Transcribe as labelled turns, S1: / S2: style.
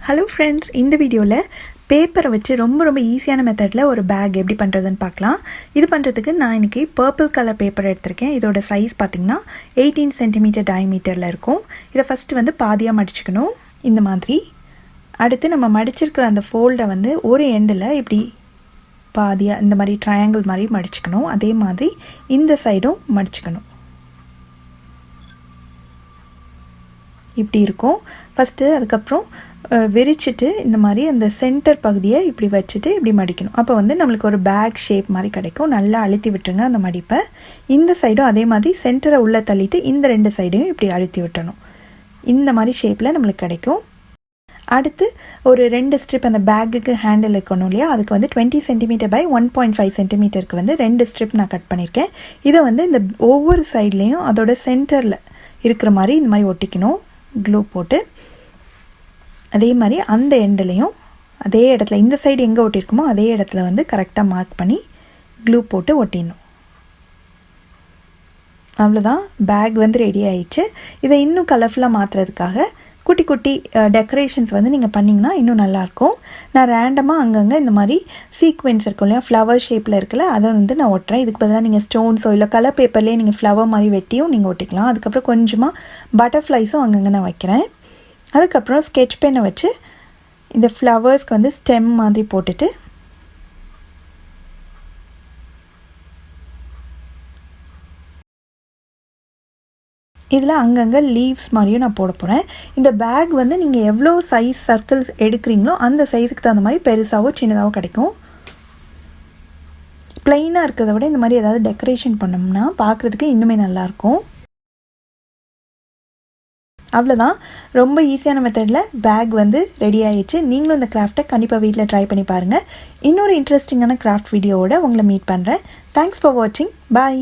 S1: Hello friends, இந்த வீடியோவில் பேப்பரை வச்சு ரொம்ப ஈஸியான மெத்தடில் ஒரு பேக் எப்படி பண்ணுறதுன்னு பார்க்கலாம். இது பண்ணுறதுக்கு நான் இன்றைக்கி பர்பிள் கலர் பேப்பர் எடுத்திருக்கேன். இதோட சைஸ் பார்த்திங்கன்னா 18 சென்டிமீட்டர் டயமீட்டரில் இருக்கும். இதை ஃபஸ்ட்டு பாதியாக மடிச்சுக்கணும் இந்த மாதிரி. அடுத்து நம்ம மடிச்சிருக்கிற அந்த ஃபோல்டை ஒரு எண்டில் இப்படி பாதியாக இந்த மாதிரி ட்ரையாங்கிள் மாதிரி மடிச்சுக்கணும். அதே மாதிரி இந்த சைடும் மடிச்சுக்கணும். இப்படி இருக்கும் ஃபஸ்ட்டு. அதுக்கப்புறம் விரிச்சிட்டு இந்த மாதிரி அந்த சென்டர் பகுதியை இப்படி வச்சுட்டு இப்படி மடிக்கணும். அப்போ நம்மளுக்கு ஒரு பேக் ஷேப் மாதிரி கிடைக்கும். நல்லா அழுத்தி விட்டுருங்க அந்த மடிப்பை. இந்த சைடும் அதே மாதிரி சென்டரை உள்ளே தள்ளிட்டு இந்த ரெண்டு சைடையும் இப்படி அழுத்தி விட்டணும். இந்த மாதிரி ஷேப்பில் நம்மளுக்கு கிடைக்கும். அடுத்து ஒரு 2 ஸ்ட்ரிப் அந்த பேக்குக்கு ஹேண்டில் இருக்கணும் இல்லையா, அதுக்கு 20 சென்டிமீட்டர் பை 1.5 சென்டிமீட்டருக்கு 2 ஸ்ட்ரிப் நான் கட் பண்ணியிருக்கேன். இதை இந்த ஒவ்வொரு சைட்லேயும் அதோட சென்டரில் இருக்கிற மாதிரி இந்த மாதிரி ஒட்டிக்கணும் க்ளூ போட்டு. அதே மாதிரி அந்த எண்ட்லேயும் அதே இடத்துல இந்த சைடு எங்கே ஒட்டியிருக்குமோ அதே இடத்துல கரெக்டாக மார்க் பண்ணி க்ளூ போட்டு ஒட்டிடணும். அவ்வளோதான், பேக் ரெடி ஆயிடுச்சு. இதை இன்னும் கலர்ஃபுல்லாக மாற்றுறதுக்காக குட்டி குட்டி டெக்கரேஷன்ஸ் நீங்கள் பண்ணிங்கன்னா இன்னும் நல்லாயிருக்கும். நான் ரேண்டமாக அங்கங்கே இந்த மாதிரி சீக்வென்ஸ் இருக்கும் இல்லையா, ஃப்ளவர் ஷேப்பில் இருக்குல்ல, அதை நான் ஒட்டுறேன். இதுக்கு பதிலாக நீங்கள் ஸ்டோன்ஸோ இல்லை கலர் பேப்பர்லேயே நீங்கள் ஃப்ளவர் மாதிரி வெட்டியும் நீங்கள் ஒட்டிக்கலாம். அதுக்கப்புறம் கொஞ்சமாக பட்டர்ஃப்ளைஸும் அங்கங்கே நான் வைக்கிறேன். அதுக்கப்புறம் ஸ்கெட்ச் பென்னை வச்சு இந்த ஃப்ளவர்ஸ்க்கு ஸ்டெம் மாதிரி போட்டுட்டு இதில் அங்கங்கே லீவ்ஸ் மாதிரியும் நான் போட போகிறேன். இந்த பேக் நீங்கள் எவ்வளோ சைஸ் சர்க்கிள்ஸ் எடுக்கிறீங்களோ அந்த சைஸுக்கு தகுந்த மாதிரி பெருசாகவோ சின்னதாகவோ கிடைக்கும். ப்ளைனாக இருக்கிறத விட இந்த மாதிரி ஏதாவது டெக்கரேஷன் பண்ணோம்னா பார்க்குறதுக்கு இன்னுமே நல்லாயிருக்கும். அவ்வளோதான், ரொம்ப ஈஸியான மெத்தடில் பேக் ரெடி ஆகிடுச்சு. நீங்களும் இந்த கிராஃப்ட்டை கண்டிப்பாக வீட்டில் ட்ரை பண்ணி பாருங்கள். இன்னொரு இன்ட்ரெஸ்டிங்கான கிராஃப்ட் வீடியோவோட உங்களை மீட் பண்ணுறேன். தேங்க்ஸ் ஃபார் வாட்சிங். பாய்.